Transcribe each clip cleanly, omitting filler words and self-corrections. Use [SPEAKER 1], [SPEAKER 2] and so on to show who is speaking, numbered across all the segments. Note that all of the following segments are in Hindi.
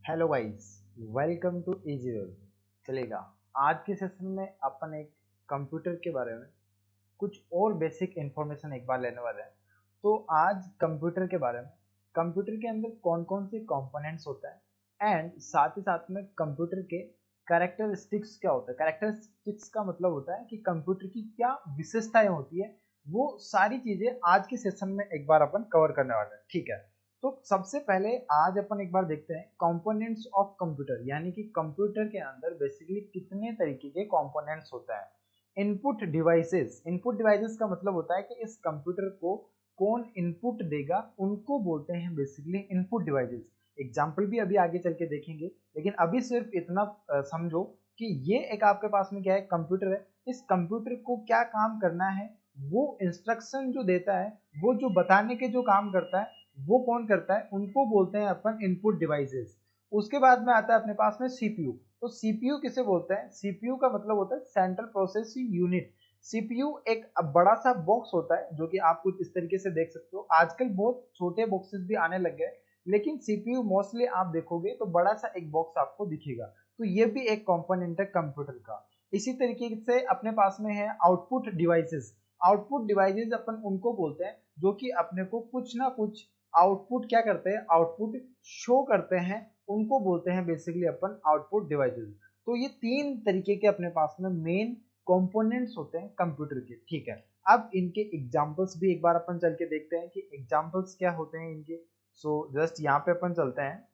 [SPEAKER 1] Hello guys, welcome to easy web. चलेगा, आज के सेशन में अपन एक कंप्यूटर के बारे में कुछ और बेसिक इंफॉर्मेशन एक बार लेने वाले हैं। तो आज कंप्यूटर के बारे में, कंप्यूटर के अंदर कौन कौन से कंपोनेंट्स होता है एंड साथ ही साथ में कंप्यूटर के कैरेक्टरिस्टिक्स क्या होता है। कैरेक्टरिस्टिक्स का मतलब होता है कि कंप्यूटर की क्या विशेषताएं होती है। वो सारी चीजें आज के सेशन में एक बार अपन कवर करने वाले हैं, ठीक है। तो सबसे पहले आज अपन एक बार देखते हैं कंपोनेंट्स ऑफ कंप्यूटर, यानी कि कंप्यूटर के अंदर बेसिकली कितने तरीके के कंपोनेंट्स होता है। इनपुट डिवाइसेस का मतलब होता है कि इस कंप्यूटर को कौन इनपुट देगा, उनको बोलते हैं बेसिकली इनपुट डिवाइसेस। एग्जाम्पल भी अभी आगे चल के देखेंगे, लेकिन अभी सिर्फ इतना समझो कि ये एक आपके पास में क्या है, कंप्यूटर है। इस कंप्यूटर को क्या काम करना है, वो इंस्ट्रक्शन जो देता है, वो जो बताने के जो काम करता है, वो कौन करता है, उनको बोलते हैं अपन इनपुट डिवाइसेस। उसके बाद में आता है अपने पास में सीपीयू। तो सीपीयू किसे बोलते हैं? सीपीयू का मतलब होता है सेंट्रल प्रोसेसिंग यूनिट। सीपीयू एक बड़ा सा बॉक्स होता है, जो कि आप कुछ इस तरीके से देख सकते हो। आजकल बहुत छोटे बॉक्सेस भी आने लग गए, लेकिन सीपीयू मोस्टली आप देखोगे तो बड़ा सा एक बॉक्स आपको दिखेगा। तो ये भी एक कंपोनेंट है कंप्यूटर का। इसी तरीके से अपने पास में है आउटपुट डिवाइसेस। आउटपुट डिवाइसेस अपन उनको बोलते हैं जो कि अपने को कुछ ना कुछ आउटपुट क्या करते हैं, आउटपुट शो करते हैं, उनको बोलते हैं बेसिकली अपन आउटपुट डिवाइसेस। तो ये तीन तरीके के अपने पास में मेन कंपोनेंट्स होते हैं कंप्यूटर के, ठीक है। अब इनके एग्जांपल्स भी एक बार अपन चल के देखते हैं कि एग्जांपल्स क्या होते हैं इनके। सो जस्ट यहाँ पे अपन चलते हैं।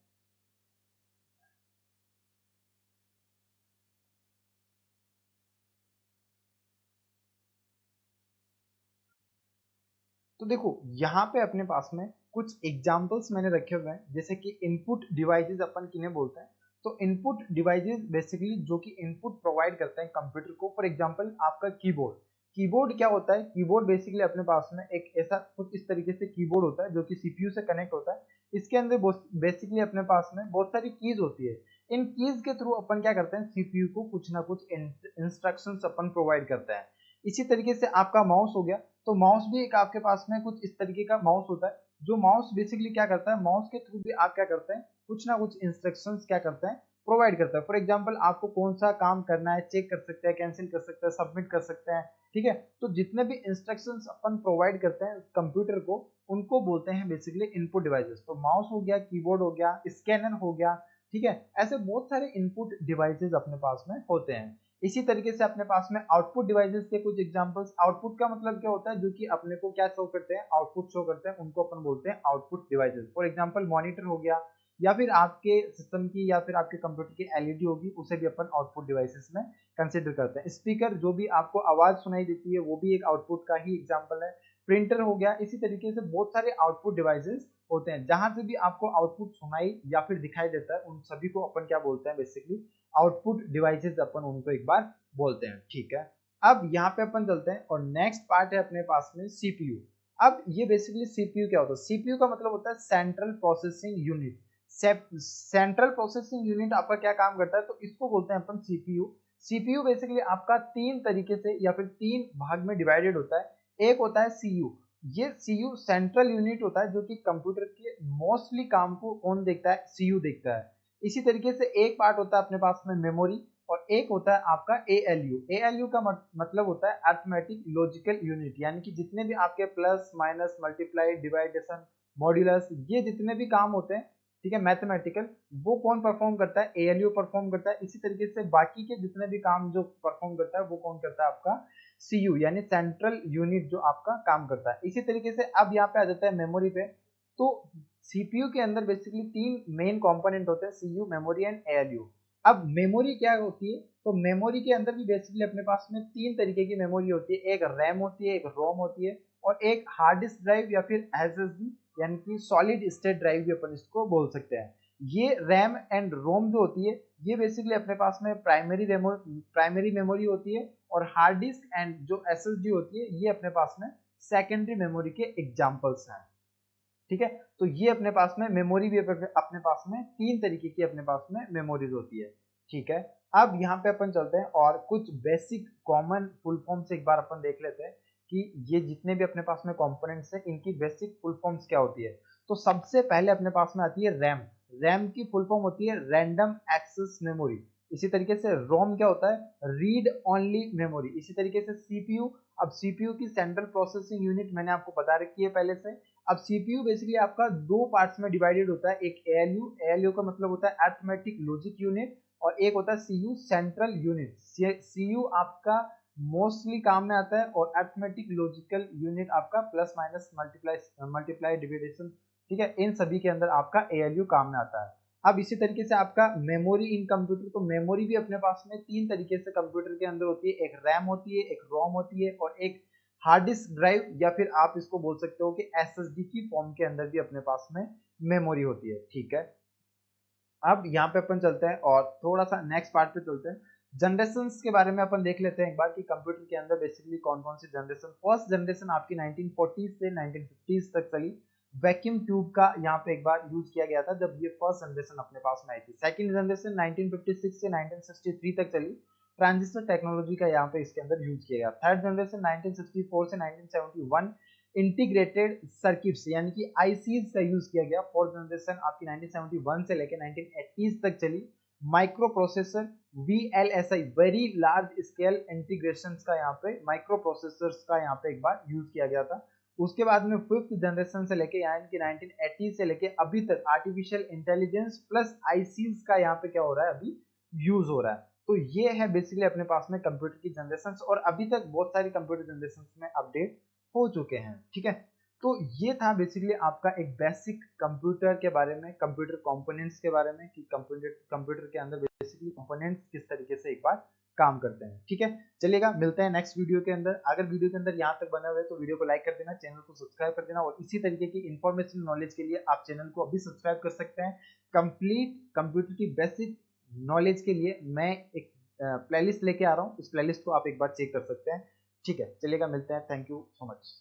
[SPEAKER 1] तो देखो, यहाँ पे अपने पास में कुछ एग्जांपल्स मैंने रखे हुए हैं, जैसे कि इनपुट डिवाइसेस अपन किन्हें बोलते हैं। तो इनपुट डिवाइसेस बेसिकली जो कि इनपुट प्रोवाइड करते हैं कंप्यूटर को। फॉर एग्जांपल आपका कीबोर्ड। कीबोर्ड क्या होता है? कीबोर्ड बेसिकली अपने पास में एक ऐसा कुछ इस तरीके से कीबोर्ड होता है जो कि सीपीयू से कनेक्ट होता है। इसके अंदर बेसिकली अपने पास में बहुत सारी कीज होती है। इन कीज के थ्रू अपन क्या करते हैं, सीपीयू को कुछ ना कुछ इंस्ट्रक्शंस अपन प्रोवाइड करते हैं। इसी तरीके से आपका माउस हो गया। तो माउस भी एक आपके पास में कुछ इस तरीके का माउस होता है, जो माउस बेसिकली क्या करता है, माउस के थ्रू भी आप क्या करते हैं, कुछ ना कुछ इंस्ट्रक्शंस क्या करते हैं, प्रोवाइड करता है। फॉर एग्जांपल आपको कौन सा काम करना है, चेक कर सकते हैं, कैंसिल कर सकते हैं, सबमिट कर सकते हैं, ठीक है। तो जितने भी इंस्ट्रक्शंस अपन प्रोवाइड करते हैं कंप्यूटर को, उनको बोलते हैं बेसिकली इनपुट डिवाइसेस। तो माउस हो गया, कीबोर्ड हो गया, स्कैनर हो गया, ठीक है। ऐसे बहुत सारे इनपुट डिवाइसेस अपने पास में होते हैं। इसी तरीके से अपने पास में आउटपुट डिवाइसेस के कुछ एग्जांपल्स। आउटपुट का मतलब क्या होता है, जो कि अपने को क्या शो करते हैं, आउटपुट शो करते हैं, उनको अपन बोलते हैं output devices. For example monitor हो गया, या फिर आपके सिस्टम की या फिर आपके कंप्यूटर की एलईडी होगी, उसे भी अपन आउटपुट डिवाइसेस में कंसिडर करते हैं। स्पीकर, जो भी आपको आवाज सुनाई देती है, वो भी एक आउटपुट का ही एग्जाम्पल है। प्रिंटर हो गया। इसी तरीके से बहुत सारे आउटपुट डिवाइसेस होते हैं। जहां से भी आपको आउटपुट सुनाई या फिर दिखाई देता है, उन सभी को अपन क्या बोलते हैं, बेसिकली आउटपुट डिवाइसेस अपन उनको एक बार बोलते हैं, ठीक है। अब यहाँ पे अपन चलते हैं और नेक्स्ट पार्ट है अपने पास में सीपीयू। अब ये बेसिकली सीपीयू क्या होता है? सीपीयू का मतलब होता है central processing unit. Central processing unit आपका क्या काम करता है, तो इसको बोलते हैं अपन सीपीयू। सीपीयू बेसिकली आपका तीन तरीके से या फिर तीन भाग में डिवाइडेड होता है। एक होता है सीयू। ये सीयू सेंट्रल यूनिट होता है, जो कि कंप्यूटर के मोस्टली काम को कौन देखता है, सीयू देखता है। इसी तरीके से एक पार्ट होता है अपने पास में मेमोरी, और एक होता है आपका एएलयू। एएलयू का मतलब होता है अरिथमेटिक लॉजिकल यूनिट, यानी कि जितने भी आपके प्लस माइनस मल्टीप्लाई डिवाइडेशन मॉड्यूलस, ये जितने भी काम होते हैं, ठीक है, मैथमेटिकल, वो कौन परफॉर्म करता है, एएलयू परफॉर्म करता है। इसी तरीके से बाकी के जितने भी काम जो परफॉर्म करता है, वो कौन करता है, आपका सीयू, यानी सेंट्रल यूनिट जो आपका काम करता है। इसी तरीके से अब यहाँ पे आ जाता है मेमोरी पे। तो सीपीयू के अंदर बेसिकली तीन मेन कंपोनेंट होते हैं, सीयू, मेमोरी एंड एएलयू। अब मेमोरी क्या होती है? तो मेमोरी के अंदर भी बेसिकली अपने पास में तीन तरीके की मेमोरी होती है। एक रैम होती है, एक रोम होती है, और एक हार्ड डिस्क ड्राइव या फिर एसएसडी, यानी कि सॉलिड स्टेट ड्राइव भी अपन इसको बोल सकते हैं। ये रैम एंड रोम जो होती है, ये बेसिकली अपने पास में प्राइमरी मेमोरी होती है, और हार्ड डिस्क एंड जो एसएसडी होती है, ये अपने पास में सेकेंडरी मेमोरी के एग्जांपल्स हैं, ठीक है। तो ये अपने पास में मेमोरी भी अपने पास में तीन तरीके की अपने पास में मेमोरीज होती है, ठीक है। अब यहाँ पे अपन चलते हैं और कुछ बेसिक कॉमन फुल फॉर्म से एक बार अपन देख लेते हैं कि ये जितने भी अपने पास में कंपोनेंट्स हैं, इनकी बेसिक फुल फॉर्म्स क्या होती है। तो सबसे पहले अपने पास में आती है रैम। रैम की फुल फॉर्म होती है रैंडम एक्सेस मेमोरी। इसी तरीके से रोम क्या होता है, रीड ओनली मेमोरी। इसी तरीके से सीपीयू, अब सीपीयू की सेंट्रल प्रोसेसिंग यूनिट मैंने आपको बता रखी है पहले से। अब सीपीयू बेसिकली आपका दो पार्ट्स में डिवाइडेड होता है, एक एएलयू, एएलयू का मतलब होता है अरिथमेटिक लॉजिक यूनिट, और एक होता है सीयू सेंट्रल यूनिट। सीयू आपका मोस्टली काम में आता है और अरिथमेटिक लॉजिकल यूनिट आपका प्लस माइनस मल्टीप्लाई डिविडेशन, ठीक है, इन सभी के अंदर आपका एएलयू काम में आता है। अब इसी तरीके से आपका मेमोरी इन कंप्यूटर, तो मेमोरी भी अपने पास में तीन तरीके से कंप्यूटर के अंदर होती है, एक रैम होती है, एक रोम होती है, और एक हार्ड डिस्क ड्राइव, या फिर आप इसको बोल सकते हो कि एसएसडी की फॉर्म के अंदर भी अपने पास में मेमोरी होती है। ठीक है, अब यहाँ पे अपन चलते हैं और थोड़ा सा नेक्स्ट पार्ट पे चलते हैं। जनरेशंस के बारे में अपन देख लेते हैं एक बार कि कंप्यूटर के अंदर बेसिकली कौन कौन सी जनरेशन। फर्स्ट जनरेशन आपकी 1940s से 1950s तक चली। वैक्यूम ट्यूब का यहाँ पे एक बार यूज किया गया था जब ये फर्स्ट जनरेशन अपने पास में आई थी। सेकंड जनरेशन 1956 से 1963 तक चली। ट्रांजिस्टर टेक्नोलॉजी का यहाँ पे इसके अंदर यूज किया गया। थर्ड जनरेशन 1964 से 1971 इंटीग्रेटेड सर्किट्स यानी कि आईसीज का यूज किया गया। फोर्थ जनरेशन आपकी 1971 से लेकर 1980s तक चली। Micro processor VLSI, very large scale integration का यहाँ पे माइक्रो प्रोसेसर्स का यहाँ पे एक बार यूज किया गया था। उसके बाद में फिफ्थ जनरेशन से लेके यानी कि 1980 से लेके अभी तक आर्टिफिशियल इंटेलिजेंस प्लस आईसीज का यहाँ पे क्या हो रहा है, अभी यूज हो रहा है। तो ये है बेसिकली अपने पास में कंप्यूटर की जनरेशन, और अभी तक बहुत सारी कंप्यूटर जनरेशन में अपडेट हो चुके हैं। ठीक है, तो ये था बेसिकली आपका एक बेसिक कंप्यूटर के बारे में, कंप्यूटर कंपोनेंट्स के बारे में, कि कंप्यूटर के अंदर बेसिकली कंपोनेंट्स किस तरीके से एक बार काम करते हैं। ठीक है, चलिएगा मिलते हैं नेक्स्ट वीडियो के अंदर। अगर वीडियो के अंदर यहाँ तक बने हुए तो वीडियो को लाइक कर देना, चैनल को सब्सक्राइब कर देना, और इसी तरीके की इंफॉर्मेशन नॉलेज के लिए आप चैनल को अभी सब्सक्राइब कर सकते हैं। कंप्लीट कंप्यूटर की बेसिक नॉलेज के लिए मैं एक प्लेलिस्ट लेके आ रहा हूँ, इस प्लेलिस्ट को आप एक बार चेक कर सकते हैं। ठीक है, चलिएगा मिलते हैं, थैंक यू सो मच।